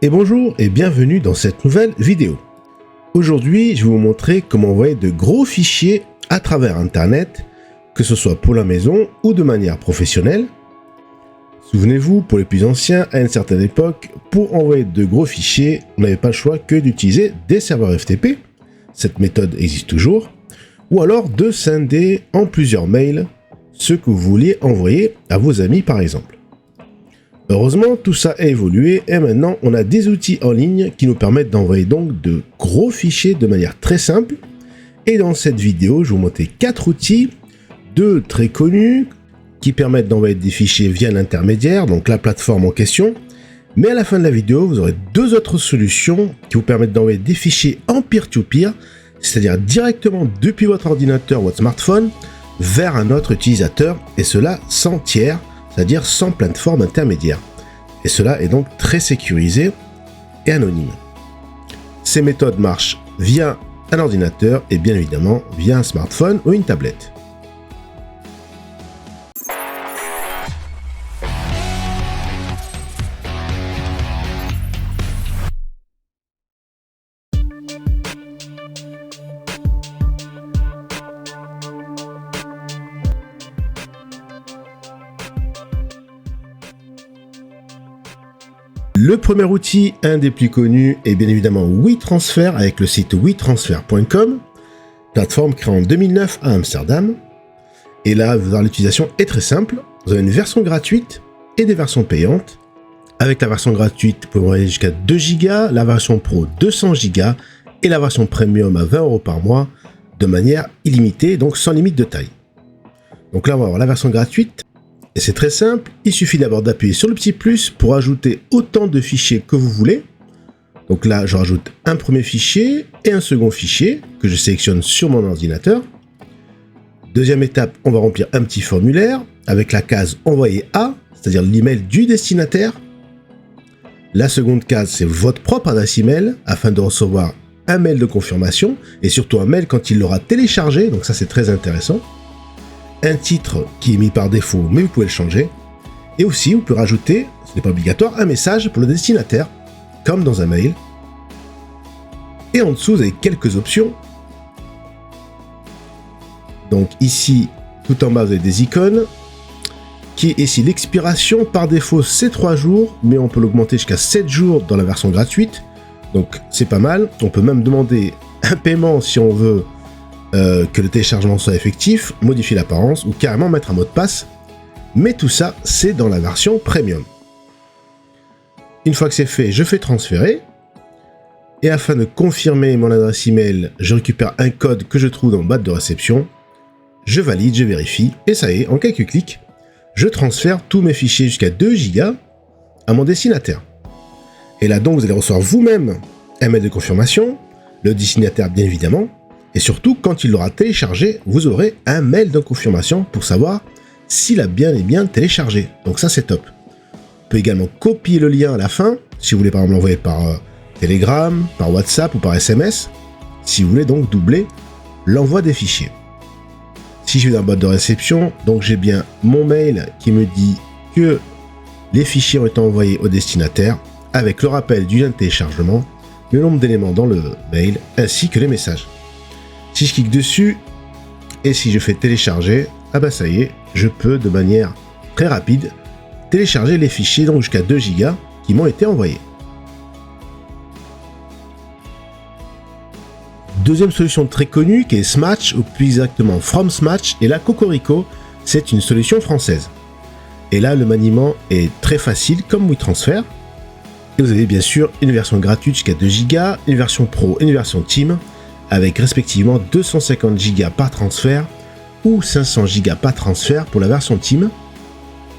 Et bonjour et bienvenue dans cette nouvelle vidéo. Aujourd'hui, je vais vous montrer comment envoyer de gros fichiers à travers Internet, que ce soit pour la maison ou de manière professionnelle. Souvenez-vous, pour les plus anciens, à une certaine époque, pour envoyer de gros fichiers, on n'avait pas le choix que d'utiliser des serveurs FTP. Cette méthode existe toujours. Ou alors de scinder en plusieurs mails ce que vous vouliez envoyer à vos amis par exemple. Heureusement, tout ça a évolué et maintenant on a des outils en ligne qui nous permettent d'envoyer donc de gros fichiers de manière très simple. Et dans cette vidéo, je vais vous montrer 4 outils, 2 très connus, qui permettent d'envoyer des fichiers via l'intermédiaire, donc la plateforme en question. Mais à la fin de la vidéo, vous aurez 2 autres solutions qui vous permettent d'envoyer des fichiers en peer-to-peer, c'est-à-dire directement depuis votre ordinateur ou votre smartphone vers un autre utilisateur, et cela sans tiers, c'est-à-dire sans plateforme intermédiaire. Et cela est donc très sécurisé et anonyme. Ces méthodes marchent via un ordinateur et bien évidemment via un smartphone ou une tablette. Le premier outil, un des plus connus, est bien évidemment WeTransfer avec le site wetransfer.com, plateforme créée en 2009 à Amsterdam. Et là, l'utilisation est très simple. Vous avez une version gratuite et des versions payantes. Avec la version gratuite, vous pouvez envoyer jusqu'à 2 Go, la version Pro 200 Go et la version Premium à 20 € par mois de manière illimitée, donc sans limite de taille. Donc là, on va avoir la version gratuite. Et c'est très simple, il suffit d'abord d'appuyer sur le petit plus pour ajouter autant de fichiers que vous voulez. Donc là, je rajoute un premier fichier et un second fichier que je sélectionne sur mon ordinateur. Deuxième étape, on va remplir un petit formulaire avec la case envoyer à, c'est-à-dire l'email du destinataire. La seconde case, c'est votre propre adresse email afin de recevoir un mail de confirmation et surtout un mail quand il l'aura téléchargé, donc ça c'est très intéressant. Un titre qui est mis par défaut, mais vous pouvez le changer. Et aussi, vous pouvez rajouter, ce n'est pas obligatoire, un message pour le destinataire, comme dans un mail. Et en dessous, vous avez quelques options. Donc ici, tout en bas, vous avez des icônes. Qui est ici l'expiration, par défaut, c'est 3 jours, mais on peut l'augmenter jusqu'à 7 jours dans la version gratuite. Donc c'est pas mal. On peut même demander un paiement si on veut que le téléchargement soit effectif, modifier l'apparence ou carrément mettre un mot de passe. Mais tout ça, c'est dans la version Premium. Une fois que c'est fait, je fais transférer. Et afin de confirmer mon adresse email, je récupère un code que je trouve dans le boîte de réception. Je valide, je vérifie, et ça y est, en quelques clics, je transfère tous mes fichiers jusqu'à 2 Go à mon destinataire. Et là donc, vous allez recevoir vous-même un mail de confirmation, le destinataire bien évidemment, et surtout, quand il l'aura téléchargé, vous aurez un mail de confirmation pour savoir s'il a bien et bien téléchargé. Donc ça, c'est top. Vous pouvez également copier le lien à la fin, si vous voulez par exemple l'envoyer par Telegram, par WhatsApp ou par SMS, si vous voulez donc doubler l'envoi des fichiers. Si je vais dans la boîte de réception, donc j'ai bien mon mail qui me dit que les fichiers ont été envoyés au destinataire, avec le rappel du lien de téléchargement, le nombre d'éléments dans le mail, ainsi que les messages. Si je clique dessus et si je fais télécharger, ah bah ça y est, je peux de manière très rapide télécharger les fichiers donc jusqu'à 2 Go qui m'ont été envoyés. Deuxième solution très connue qui est Smatch ou plus exactement From Smatch, et là Cocorico, c'est une solution française. Et là le maniement est très facile comme WeTransfer. Et vous avez bien sûr une version gratuite jusqu'à 2 Go, une version Pro et une version Team, avec respectivement 250 Go par transfert ou 500 Go par transfert pour la version Team.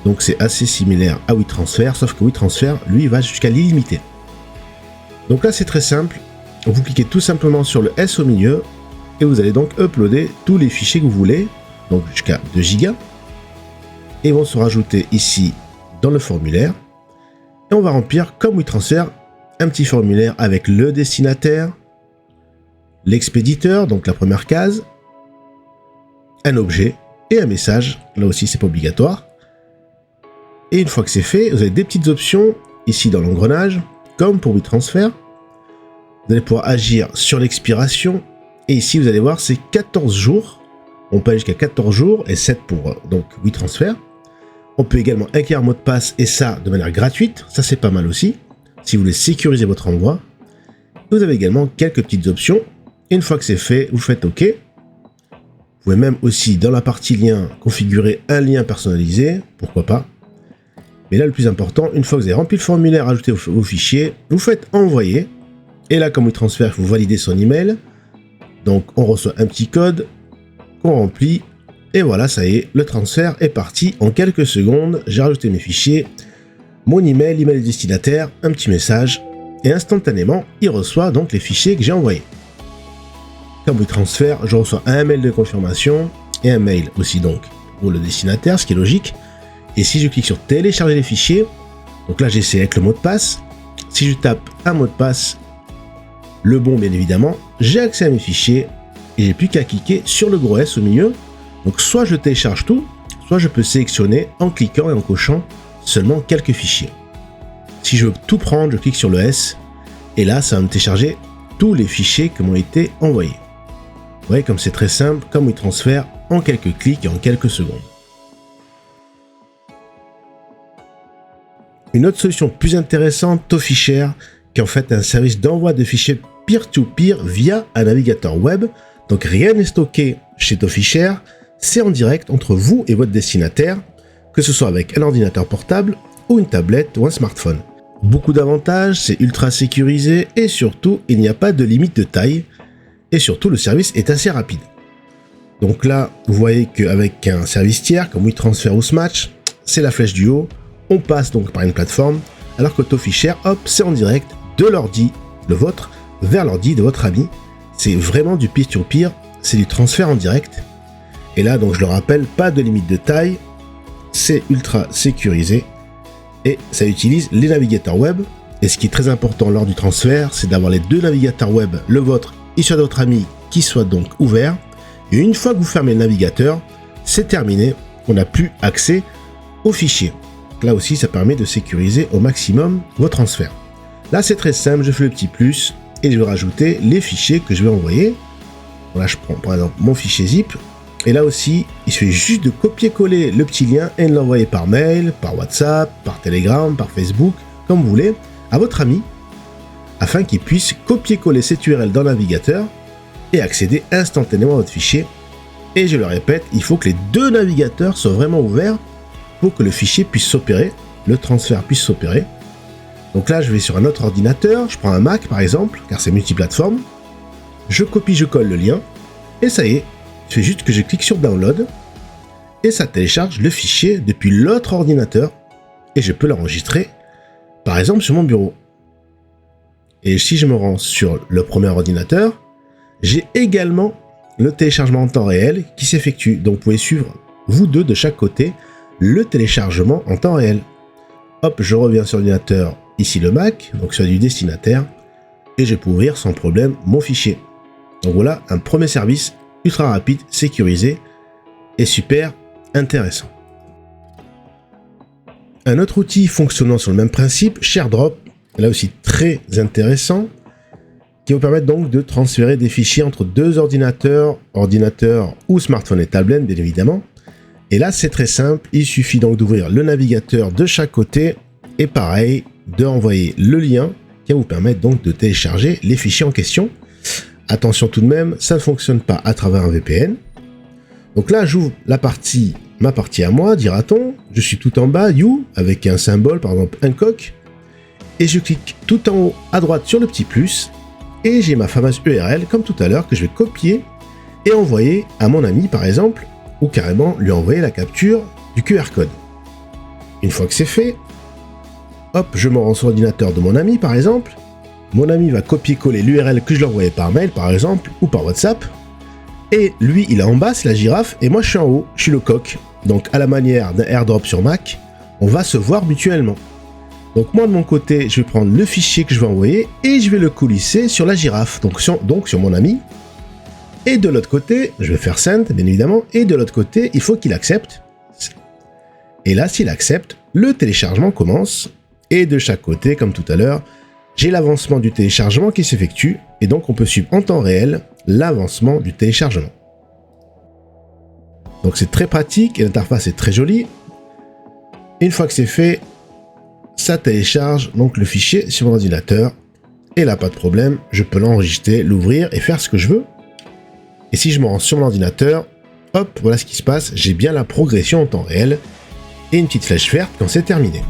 Donc c'est assez similaire à WeTransfer, sauf que WeTransfer, lui, va jusqu'à l'illimité. Donc là, c'est très simple. Vous cliquez tout simplement sur le S au milieu et vous allez donc uploader tous les fichiers que vous voulez, donc jusqu'à 2 Go. Et vont se rajouter ici dans le formulaire. Et on va remplir, comme WeTransfer, un petit formulaire avec le destinataire, l'expéditeur, donc la première case, un objet et un message, là aussi c'est pas obligatoire. Et une fois que c'est fait, vous avez des petites options ici dans l'engrenage comme pour WeTransfer. Vous allez pouvoir agir sur l'expiration. Et ici, vous allez voir, c'est 14 jours. On peut aller jusqu'à 14 jours et 7 pour donc WeTransfer. On peut également acquérir un mot de passe et ça de manière gratuite. Ça, c'est pas mal aussi. Si vous voulez sécuriser votre envoi. Vous avez également quelques petites options. Et une fois que c'est fait, vous faites OK. Vous pouvez même aussi, dans la partie lien, configurer un lien personnalisé. Pourquoi pas. Mais là, le plus important, une fois que vous avez rempli le formulaire, ajouté vos fichiers, vous faites envoyer. Et là, comme WeTransfer, vous validez son email. Donc, on reçoit un petit code qu'on remplit. Et voilà, ça y est, le transfert est parti en quelques secondes. J'ai rajouté mes fichiers, mon email, l'email du destinataire, un petit message. Et instantanément, il reçoit donc les fichiers que j'ai envoyés. Comme WeTransfer, je reçois un mail de confirmation et un mail aussi donc pour le destinataire, ce qui est logique. Et si je clique sur télécharger les fichiers, donc là j'essaie avec le mot de passe. Si je tape un mot de passe, le bon bien évidemment, j'ai accès à mes fichiers et j'ai plus qu'à cliquer sur le gros S au milieu. Donc soit je télécharge tout, soit je peux sélectionner en cliquant et en cochant seulement quelques fichiers. Si je veux tout prendre, je clique sur le S et là ça va me télécharger tous les fichiers qui m'ont été envoyés. Vous voyez comme c'est très simple, comme WeTransfer en quelques clics et en quelques secondes. Une autre solution plus intéressante, ToFiShare, qui est en fait un service d'envoi de fichiers peer-to-peer via un navigateur web. Donc rien n'est stocké chez ToFiShare, c'est en direct entre vous et votre destinataire, que ce soit avec un ordinateur portable ou une tablette ou un smartphone. Beaucoup d'avantages, c'est ultra sécurisé et surtout il n'y a pas de limite de taille et surtout le service est assez rapide. Donc là, vous voyez qu'avec un service tiers comme WeTransfer ou Smatch, c'est la flèche du haut, on passe donc par une plateforme, alors que ToFiShare, hop, c'est en direct de l'ordi, le vôtre, vers l'ordi de votre ami. C'est vraiment du peer-to-peer, c'est du transfert en direct. Et là, donc je le rappelle, pas de limite de taille, c'est ultra sécurisé et ça utilise les navigateurs web. Et ce qui est très important lors du transfert, c'est d'avoir les deux navigateurs web, le vôtre et celui de votre ami, qui soient donc ouverts. Et une fois que vous fermez le navigateur, c'est terminé, on n'a plus accès aux fichiers. Là aussi, ça permet de sécuriser au maximum vos transferts. Là, c'est très simple, je fais le petit plus et je vais rajouter les fichiers que je vais envoyer. Là, je prends par exemple mon fichier zip. Et là aussi, il suffit juste de copier-coller le petit lien et de l'envoyer par mail, par WhatsApp, par Telegram, par Facebook, comme vous voulez, à votre ami, afin qu'il puisse copier-coller cette URL dans le navigateur et accéder instantanément à votre fichier. Et je le répète, il faut que les deux navigateurs soient vraiment ouverts pour que le fichier puisse s'opérer, le transfert puisse s'opérer. Donc là, je vais sur un autre ordinateur, je prends un Mac par exemple, car c'est multiplateforme, je copie, je colle le lien, et ça y est, il suffit juste que je clique sur Download, et ça télécharge le fichier depuis l'autre ordinateur, et je peux l'enregistrer, par exemple sur mon bureau. Et si je me rends sur le premier ordinateur, j'ai également le téléchargement en temps réel qui s'effectue. Donc vous pouvez suivre, vous deux de chaque côté, le téléchargement en temps réel. Hop, je reviens sur l'ordinateur, ici le Mac, donc celui du destinataire, et je peux ouvrir sans problème mon fichier. Donc voilà, un premier service ultra rapide, sécurisé et super intéressant. Un autre outil fonctionnant sur le même principe, ShareDrop, là aussi très intéressant, qui vous permettre donc de transférer des fichiers entre deux ordinateurs ou smartphone et tablette bien évidemment. Et là c'est très simple, il suffit donc d'ouvrir le navigateur de chaque côté et pareil, de envoyer le lien qui va vous permettre donc de télécharger les fichiers en question. Attention tout de même, ça ne fonctionne pas à travers un VPN. Donc là j'ouvre ma partie à moi, dira-t-on, je suis tout en bas, You, avec un symbole par exemple un coq, et je clique tout en haut à droite sur le petit plus, et j'ai ma fameuse URL comme tout à l'heure que je vais copier et envoyer à mon ami par exemple, ou carrément lui envoyer la capture du QR code. Une fois que c'est fait, hop, je me rends sur l'ordinateur de mon ami par exemple, mon ami va copier-coller l'URL que je lui ai envoyé par mail par exemple, ou par WhatsApp, et lui il est en bas, c'est la girafe, et moi je suis en haut, je suis le coq. Donc à la manière d'un AirDrop sur Mac, on va se voir mutuellement. Donc moi de mon côté, je vais prendre le fichier que je vais envoyer et je vais le coulisser sur la girafe, donc sur mon ami. Et de l'autre côté, je vais faire send bien évidemment, et de l'autre côté, il faut qu'il accepte. Et là, s'il accepte, le téléchargement commence. Et de chaque côté, comme tout à l'heure, j'ai l'avancement du téléchargement qui s'effectue et donc on peut suivre en temps réel l'avancement du téléchargement. Donc c'est très pratique et l'interface est très jolie. Une fois que c'est fait, ça télécharge donc le fichier sur mon ordinateur et là pas de problème, je peux l'enregistrer, l'ouvrir et faire ce que je veux. Et si je me rends sur mon ordinateur, hop, voilà ce qui se passe, j'ai bien la progression en temps réel et une petite flèche verte quand c'est terminé.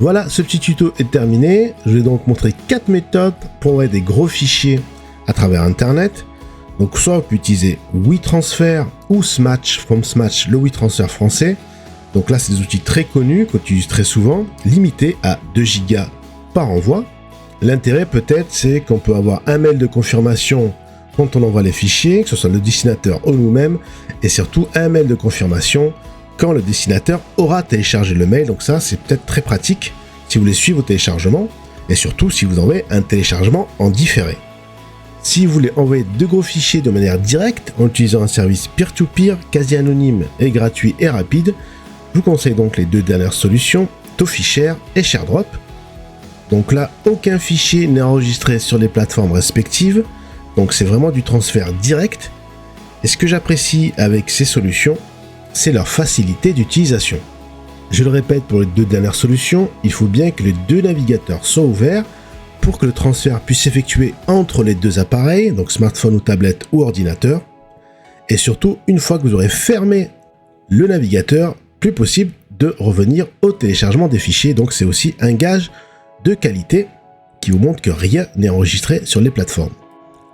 Voilà, ce petit tuto est terminé. Je vais donc montrer 4 méthodes pour envoyer des gros fichiers à travers Internet. Donc soit vous pouvez utiliser WeTransfer ou Smatch, from Smatch, le WeTransfer français. Donc là, c'est des outils très connus qu'on utilise très souvent, limités à 2 Go par envoi. L'intérêt peut-être, c'est qu'on peut avoir un mail de confirmation quand on envoie les fichiers, que ce soit le destinateur ou nous-mêmes, et surtout un mail de confirmation quand le destinateur aura téléchargé le mail. Donc ça, c'est peut-être très pratique si vous voulez suivre vos téléchargements, et surtout si vous envoyez un téléchargement en différé. Si vous voulez envoyer de gros fichiers de manière directe en utilisant un service peer-to-peer, quasi anonyme et gratuit et rapide, je vous conseille donc les 2 dernières solutions, ToFiShare et ShareDrop. Donc là, aucun fichier n'est enregistré sur les plateformes respectives, donc c'est vraiment du transfert direct. Et ce que j'apprécie avec ces solutions, c'est leur facilité d'utilisation. Je le répète, pour les 2 dernières solutions, il faut bien que les 2 navigateurs soient ouverts pour que le transfert puisse s'effectuer entre les 2 appareils, donc smartphone ou tablette ou ordinateur. Et surtout, une fois que vous aurez fermé le navigateur, plus possible de revenir au téléchargement des fichiers. Donc c'est aussi un gage de qualité qui vous montre que rien n'est enregistré sur les plateformes.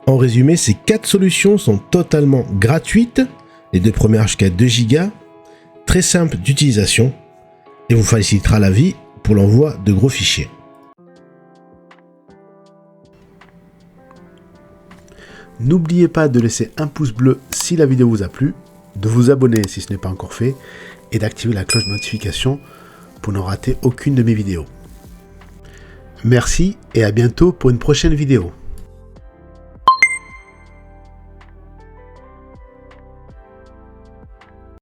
En résumé, ces 4 solutions sont totalement gratuites, les 2 premières jusqu'à 2 Go, très simples d'utilisation et vous facilitera la vie pour l'envoi de gros fichiers. N'oubliez pas de laisser un pouce bleu si la vidéo vous a plu, de vous abonner si ce n'est pas encore fait et d'activer la cloche de notification pour ne rater aucune de mes vidéos. Merci et à bientôt pour une prochaine vidéo.